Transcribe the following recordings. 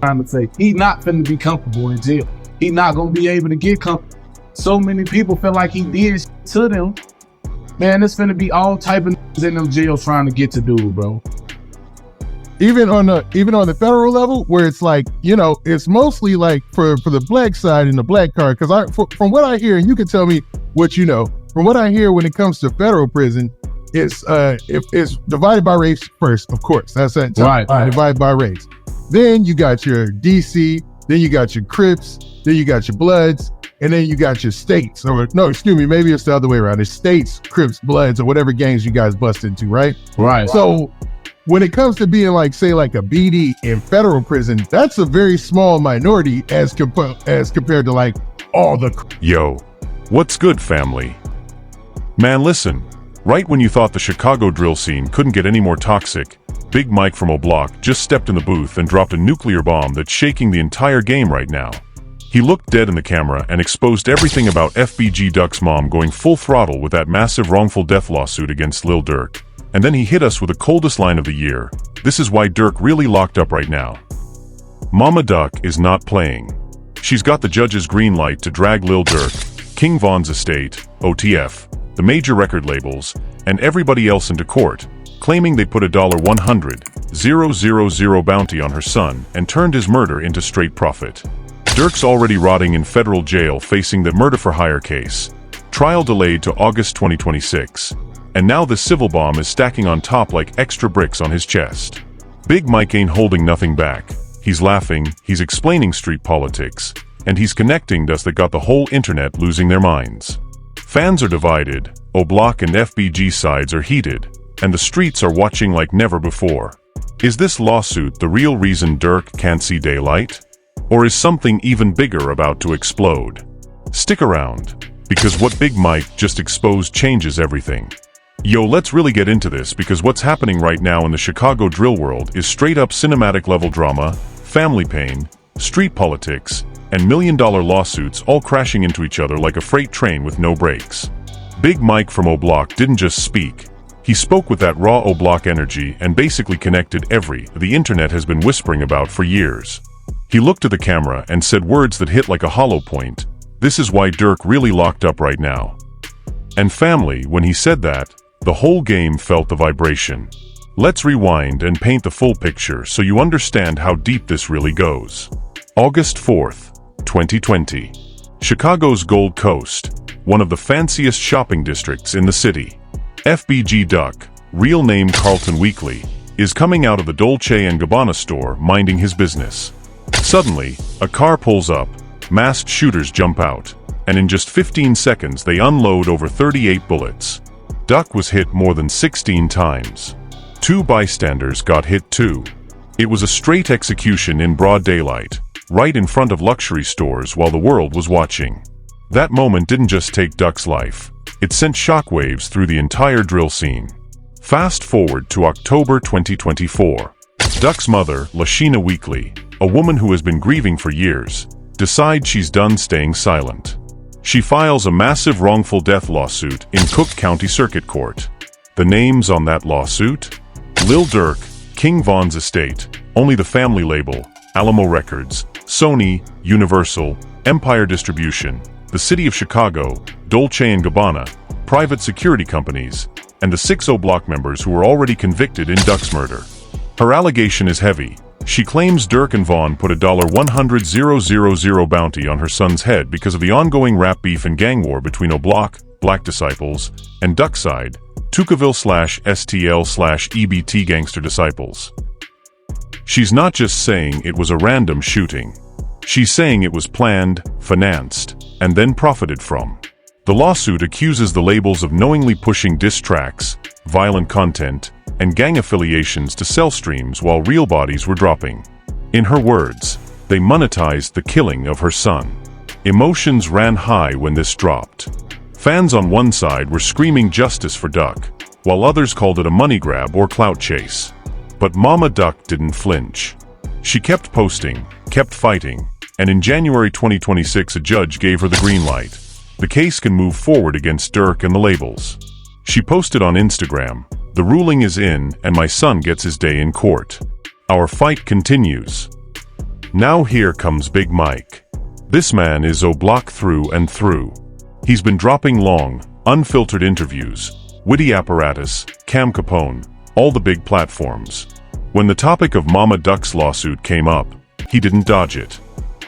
trying to say. He not finna be comfortable in jail. He not gonna be able to get comfortable. So many people feel like he did to them. Man, it's finna be all type of in them jails trying to get to dude, bro. Even on the federal level, where it's like, you know, it's mostly like for the black side and the black card. Because from what I hear, and you can tell me what you know, from what I hear when it comes to federal prison, it's divided by race first, of course. That's that. Right. Divided by race. Then you got your DC. Then you got your Crips. Then you got your Bloods. And then you got your states. Or no, excuse me, maybe it's the other way around. It's states, Crips, Bloods, or whatever gangs you guys bust into, right? Right. So when it comes to being like, say, like a BD in federal prison, that's a very small minority as compared to like all the. Yo, what's good, family? Man, listen, right when you thought the Chicago drill scene couldn't get any more toxic, Big Mike from O'Block just stepped in the booth and dropped a nuclear bomb that's shaking the entire game right now. He looked dead in the camera and exposed everything about FBG Duck's mom going full throttle with that massive wrongful death lawsuit against Lil Durk. And then he hit us with the coldest line of the year. This is why Durk really locked up right now. Mama Duck is not playing. She's got the judge's green light to drag Lil Durk, King Von's estate, OTF, the major record labels, and everybody else into court, claiming they put a $100,000 bounty on her son and turned his murder into straight profit. Durk's already rotting in federal jail facing the murder-for-hire case, trial delayed to August 2026, and now the civil bomb is stacking on top like extra bricks on his chest. Big Mike ain't holding nothing back. He's laughing, he's explaining street politics, and he's connecting dots that got the whole internet losing their minds. Fans are divided, O'Block and FBG sides are heated, and the streets are watching like never before. Is this lawsuit the real reason Durk can't see daylight? Or is something even bigger about to explode? Stick around, because what Big Mike just exposed changes everything. Yo, let's really get into this because what's happening right now in the Chicago drill world is straight up cinematic level drama, family pain, street politics, and million-dollar lawsuits all crashing into each other like a freight train with no brakes. Big Mike from O'Block didn't just speak. He spoke with that raw O'Block energy and basically connected the internet has been whispering about for years. He looked at the camera and said words that hit like a hollow point. This is why Durk really locked up right now. And family, when he said that, the whole game felt the vibration. Let's rewind and paint the full picture so you understand how deep this really goes. August 4th, 2020. Chicago's Gold Coast, one of the fanciest shopping districts in the city. FBG Duck, real name Carlton Weekly, is coming out of the Dolce & Gabbana store minding his business. Suddenly, a car pulls up, masked shooters jump out, and in just 15 seconds they unload over 38 bullets. Duck was hit more than 16 times. 2 bystanders got hit too. It was a straight execution in broad daylight, right in front of luxury stores while the world was watching. That moment didn't just take Duck's life, it sent shockwaves through the entire drill scene. Fast forward to October 2024. Duck's mother, Lashina Weekly, a woman who has been grieving for years, decides she's done staying silent. She files a massive wrongful death lawsuit in Cook County Circuit Court. The names on that lawsuit? Lil Durk, King Von's estate, only the family label, Alamo Records, Sony, Universal, Empire Distribution, the City of Chicago, Dolce & Gabbana, private security companies, and the 6 O'Block members who were already convicted in Duck's murder. Her allegation is heavy. She claims Durk and Von put a $100,000 bounty on her son's head because of the ongoing rap beef and gang war between O'Block, Black Disciples, and Duckside, Tukaville/STL/EBT gangster disciples. She's not just saying it was a random shooting. She's saying it was planned, financed, and then profited from. The lawsuit accuses the labels of knowingly pushing diss tracks, violent content, and gang affiliations to sell streams while real bodies were dropping. In her words, they monetized the killing of her son. Emotions ran high when this dropped. Fans on one side were screaming justice for Duck, while others called it a money grab or clout chase. But Mama Duck didn't flinch. She kept posting, kept fighting, and in January 2026 a judge gave her the green light. The case can move forward against Durk and the labels. She posted on Instagram, "The ruling is in and my son gets his day in court. Our fight continues." Now here comes Big Mike. This man is O-Block through and through. He's been dropping long, unfiltered interviews, witty apparatus, Cam Capone, all the big platforms. When the topic of Mama Duck's lawsuit came up, he didn't dodge it.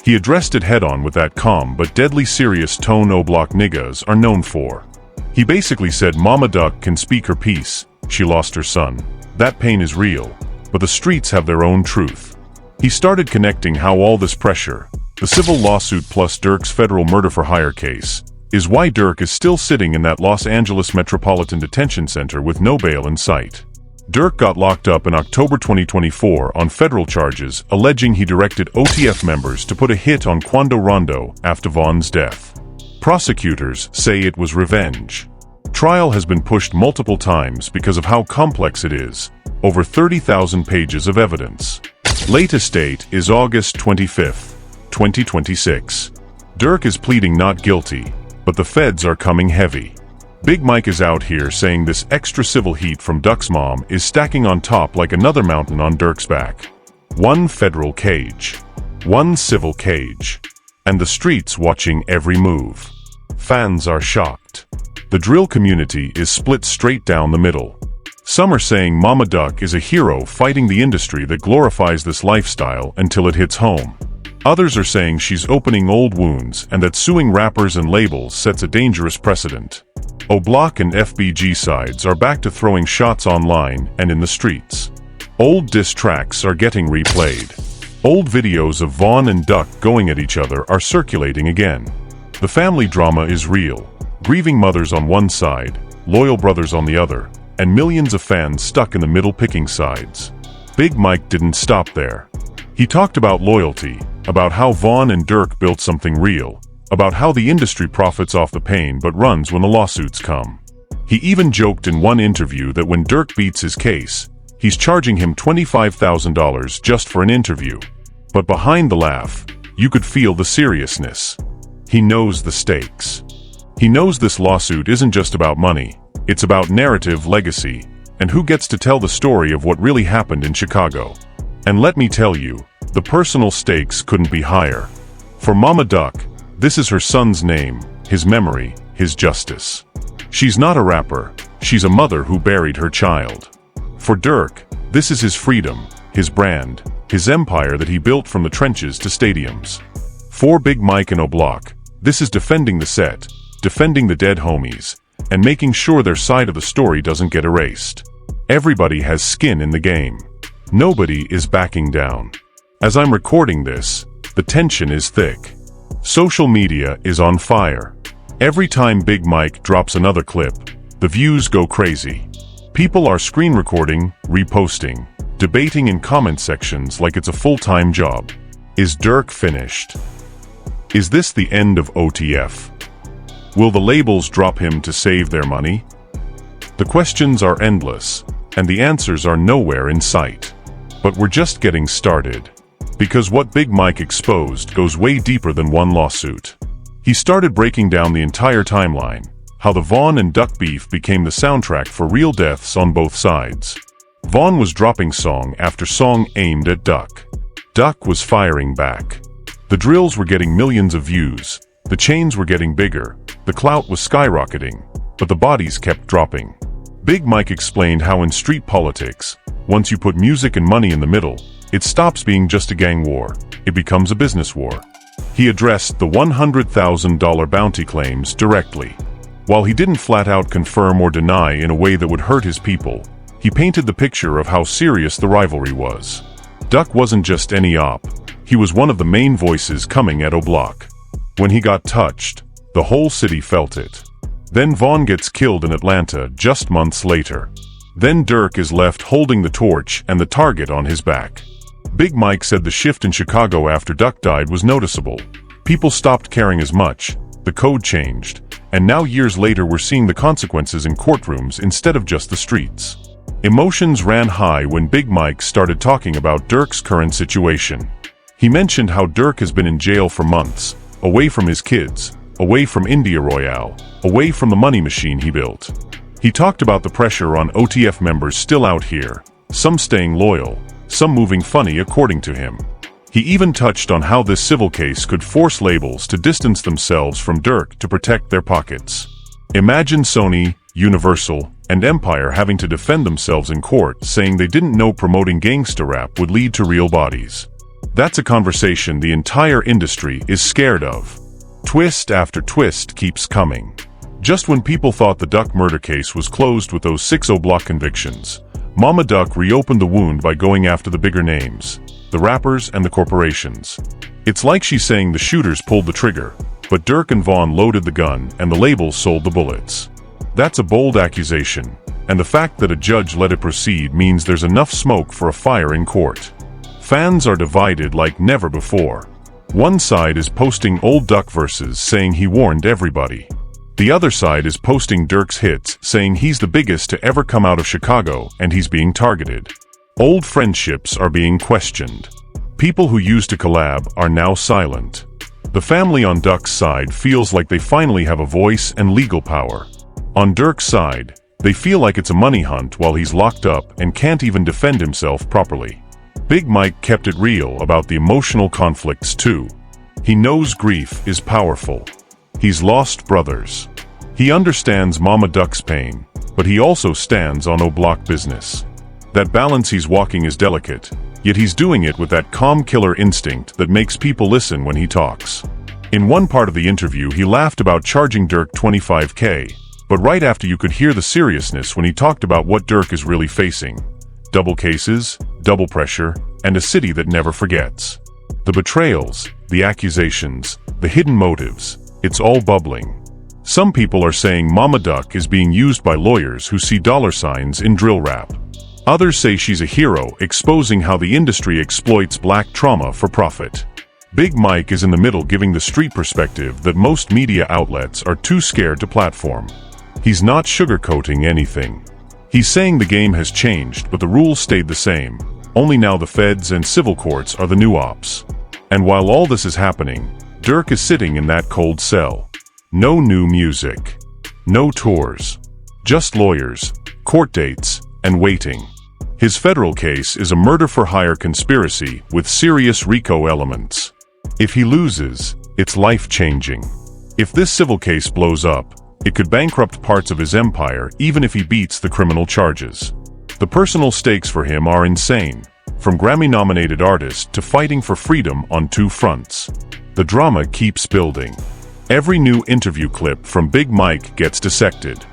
He addressed it head-on with that calm but deadly serious tone O-Block niggas are known for. He basically said Mama Duck can speak her piece, she lost her son. That pain is real, but the streets have their own truth. He started connecting how all this pressure, the civil lawsuit plus Durk's federal murder-for-hire case, is why Durk is still sitting in that Los Angeles Metropolitan Detention Center with no bail in sight. Durk got locked up in October 2024 on federal charges alleging he directed OTF members to put a hit on Quando Rondo after Vaughn's death. Prosecutors say it was revenge. Trial has been pushed multiple times because of how complex it is, over 30,000 pages of evidence. Latest date is August 25, 2026. Durk is pleading not guilty, but the feds are coming heavy. Big Mike is out here saying this extra civil heat from Duck's mom is stacking on top like another mountain on Durk's back. One federal cage. One civil cage. And the streets watching every move. Fans are shocked. The drill community is split straight down the middle. Some are saying Mama Duck is a hero fighting the industry that glorifies this lifestyle until it hits home. Others are saying she's opening old wounds and that suing rappers and labels sets a dangerous precedent. O-Block and FBG sides are back to throwing shots online and in the streets. Old diss tracks are getting replayed. Old videos of Vaughn and Duck going at each other are circulating again. The family drama is real. Grieving mothers on one side, loyal brothers on the other, and millions of fans stuck in the middle picking sides. Big Mike didn't stop there. He talked about loyalty, about how Vaughn and Durk built something real, about how the industry profits off the pain but runs when the lawsuits come. He even joked in one interview that when Durk beats his case, he's charging him $25,000 just for an interview. But behind the laugh, you could feel the seriousness. He knows the stakes. He knows this lawsuit isn't just about money, it's about narrative, legacy, and who gets to tell the story of what really happened in Chicago. And let me tell you, the personal stakes couldn't be higher. For Mama Duck, this is her son's name, his memory, his justice. She's not a rapper, she's a mother who buried her child. For Durk, this is his freedom, his brand, his empire that he built from the trenches to stadiums. For Big Mike and O-Block, this is defending the set, defending the dead homies, and making sure their side of the story doesn't get erased. Everybody has skin in the game. Nobody is backing down. As I'm recording this, the tension is thick. Social media is on fire. Every time Big Mike drops another clip, the views go crazy. People are screen recording, reposting, debating in comment sections like it's a full-time job. Is Durk finished? Is this the end of OTF? Will the labels drop him to save their money? The questions are endless, and the answers are nowhere in sight. But we're just getting started. Because what Big Mike exposed goes way deeper than one lawsuit. He started breaking down the entire timeline, how the Vaughn and Duck beef became the soundtrack for real deaths on both sides. Vaughn was dropping song after song aimed at Duck. Duck was firing back. The drills were getting millions of views, the chains were getting bigger, the clout was skyrocketing, but the bodies kept dropping. Big Mike explained how in street politics, once you put music and money in the middle, it stops being just a gang war, it becomes a business war. He addressed the $100,000 bounty claims directly. While he didn't flat out confirm or deny in a way that would hurt his people, he painted the picture of how serious the rivalry was. Duck wasn't just any op, he was one of the main voices coming at O-Block. When he got touched, the whole city felt it. Then Vaughn gets killed in Atlanta just months later. Then Durk is left holding the torch and the target on his back. Big Mike said the shift in Chicago after Duck died was noticeable. People stopped caring as much, the code changed, and now years later we're seeing the consequences in courtrooms instead of just the streets. Emotions ran high when Big Mike started talking about Durk's current situation. He mentioned how Durk has been in jail for months, away from his kids, away from India Royale, away from the money machine he built. He talked about the pressure on OTF members still out here, some staying loyal, some moving funny according to him. He even touched on how this civil case could force labels to distance themselves from Durk to protect their pockets. Imagine Sony, Universal, and Empire having to defend themselves in court, saying they didn't know promoting gangsta rap would lead to real bodies. That's a conversation the entire industry is scared of. Twist after twist keeps coming. Just when people thought the Duck murder case was closed with those 6-0 block convictions, Mama Duck reopened the wound by going after the bigger names, the rappers and the corporations. It's like she's saying the shooters pulled the trigger, but Durk and Vaughn loaded the gun and the labels sold the bullets. That's a bold accusation, and the fact that a judge let it proceed means there's enough smoke for a fire in court. Fans are divided like never before. One side is posting old Duck verses saying he warned everybody. The other side is posting Durk's hits saying he's the biggest to ever come out of Chicago and he's being targeted. Old friendships are being questioned. People who used to collab are now silent. The family on Duck's side feels like they finally have a voice and legal power. On Durk's side, they feel like it's a money hunt while he's locked up and can't even defend himself properly. Big Mike kept it real about the emotional conflicts too. He knows grief is powerful. He's lost brothers. He understands Mama Duck's pain, but he also stands on O-Block business. That balance he's walking is delicate, yet he's doing it with that calm killer instinct that makes people listen when he talks. In one part of the interview, he laughed about charging Durk $25K, but right after you could hear the seriousness when he talked about what Durk is really facing. Double cases, double pressure, and a city that never forgets. The betrayals, the accusations, the hidden motives, it's all bubbling. Some people are saying Mama Duck is being used by lawyers who see dollar signs in drill rap. Others say she's a hero, exposing how the industry exploits black trauma for profit. Big Mike is in the middle, giving the street perspective that most media outlets are too scared to platform. He's not sugarcoating anything. He's saying the game has changed, but the rules stayed the same. Only now the feds and civil courts are the new ops. And while all this is happening, Durk is sitting in that cold cell. No new music. No tours. Just lawyers, court dates, and waiting. His federal case is a murder-for-hire conspiracy with serious RICO elements. If he loses, it's life-changing. If this civil case blows up, it could bankrupt parts of his empire even if he beats the criminal charges. The personal stakes for him are insane, from Grammy-nominated artist to fighting for freedom on two fronts. The drama keeps building. Every new interview clip from Big Mike gets dissected.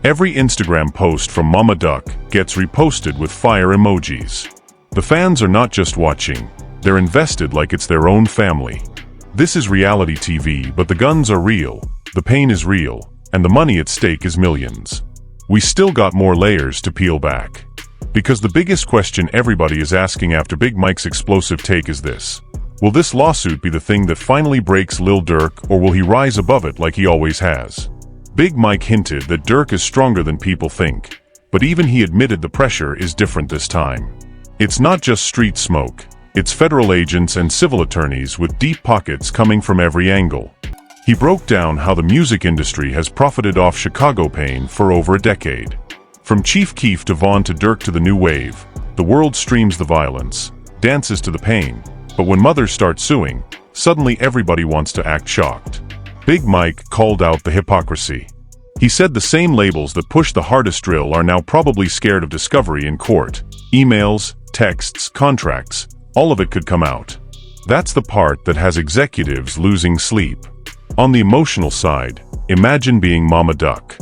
Every Instagram post from Mama Duck gets reposted with fire emojis. The fans are not just watching, they're invested like it's their own family. This is reality TV, but the guns are real, the pain is real, and the money at stake is millions. We still got more layers to peel back. Because the biggest question everybody is asking after Big Mike's explosive take is this: will this lawsuit be the thing that finally breaks Lil Durk, or will he rise above it like he always has? Big Mike hinted that Durk is stronger than people think, but even he admitted the pressure is different this time. It's not just street smoke, it's federal agents and civil attorneys with deep pockets coming from every angle. He broke down how the music industry has profited off Chicago pain for over a decade. From Chief Keef to Vaughn to Durk to the new wave, the world streams the violence, dances to the pain, but when mothers start suing, suddenly everybody wants to act shocked. Big Mike called out the hypocrisy. He said the same labels that push the hardest drill are now probably scared of discovery in court. Emails, texts, contracts, all of it could come out. That's the part that has executives losing sleep. On the emotional side, imagine being Mama Duck.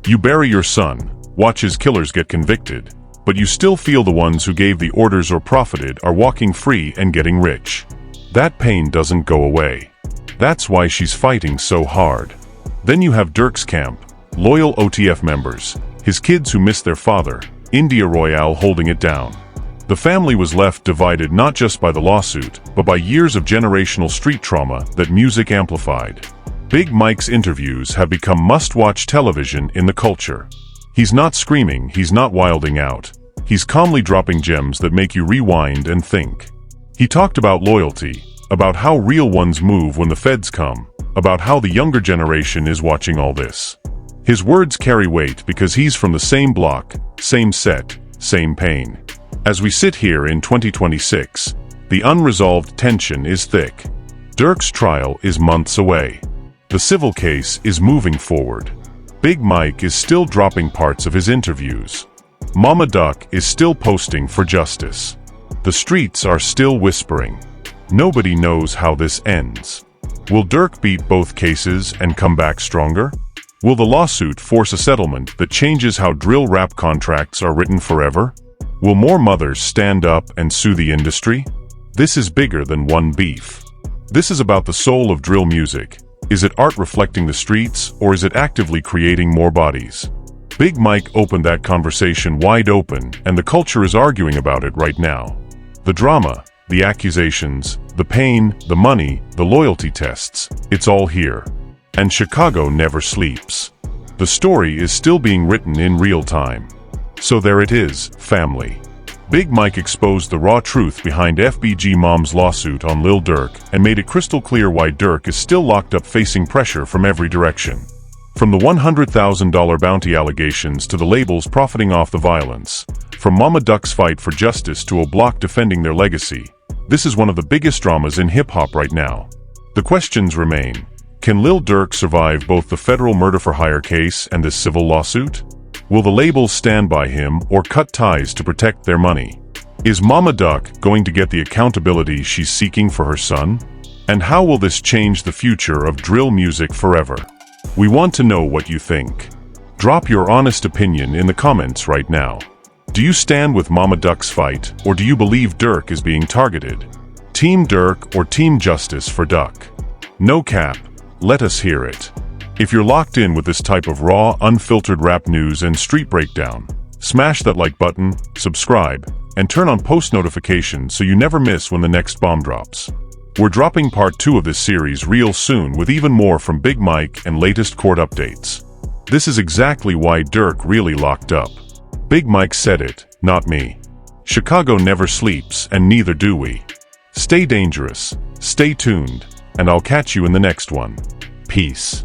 You bury your son, watch his killers get convicted, but you still feel the ones who gave the orders or profited are walking free and getting rich. That pain doesn't go away. That's why she's fighting so hard. Then you have Durk's camp, loyal OTF members, his kids who miss their father, India Royale holding it down. The family was left divided not just by the lawsuit, but by years of generational street trauma that music amplified. Big Mike's interviews have become must-watch television in the culture. He's not screaming, he's not wilding out. He's calmly dropping gems that make you rewind and think. He talked about loyalty, about how real ones move when the feds come, about how the younger generation is watching all this. His words carry weight because he's from the same block, same set, same pain. As we sit here in 2026, The unresolved tension is thick. Durk's trial is months away. The civil case is moving forward. Big Mike is still dropping parts of his interviews. Mama Duck is still posting for justice. The streets are still whispering. Nobody knows how this ends. Will Durk beat both cases and come back stronger? Will the lawsuit force a settlement that changes how drill rap contracts are written forever? Will more mothers stand up and sue the industry? This is bigger than one beef. This is about the soul of drill music. Is it art reflecting the streets, or is it actively creating more bodies? Big Mike opened that conversation wide open, and the culture is arguing about it right now. The drama, the accusations, the pain, the money, the loyalty tests, it's all here. And Chicago never sleeps. The story is still being written in real time. So there it is, family. Big Mike exposed the raw truth behind FBG Mom's lawsuit on Lil Durk and made it crystal clear why Durk is still locked up facing pressure from every direction. From the $100,000 bounty allegations to the labels profiting off the violence, from Mama Duck's fight for justice to a block defending their legacy, this is one of the biggest dramas in hip-hop right now. The questions remain. Can Lil Durk survive both the federal murder-for-hire case and this civil lawsuit? Will the labels stand by him or cut ties to protect their money? Is Mama Duck going to get the accountability she's seeking for her son? And how will this change the future of drill music forever? We want to know what you think. Drop your honest opinion in the comments right now. Do you stand with Mama Duck's fight, or do you believe Durk is being targeted? Team Durk or Team Justice for Duck? No cap, let us hear it. If you're locked in with this type of raw, unfiltered rap news and street breakdown, smash that like button, subscribe, and turn on post notifications so you never miss when the next bomb drops. We're dropping part 2 of this series real soon with even more from Big Mike and latest court updates. This is exactly why Durk really locked up. Big Mike said it, not me. Chicago never sleeps, and neither do we. Stay dangerous, stay tuned, and I'll catch you in the next one. Peace.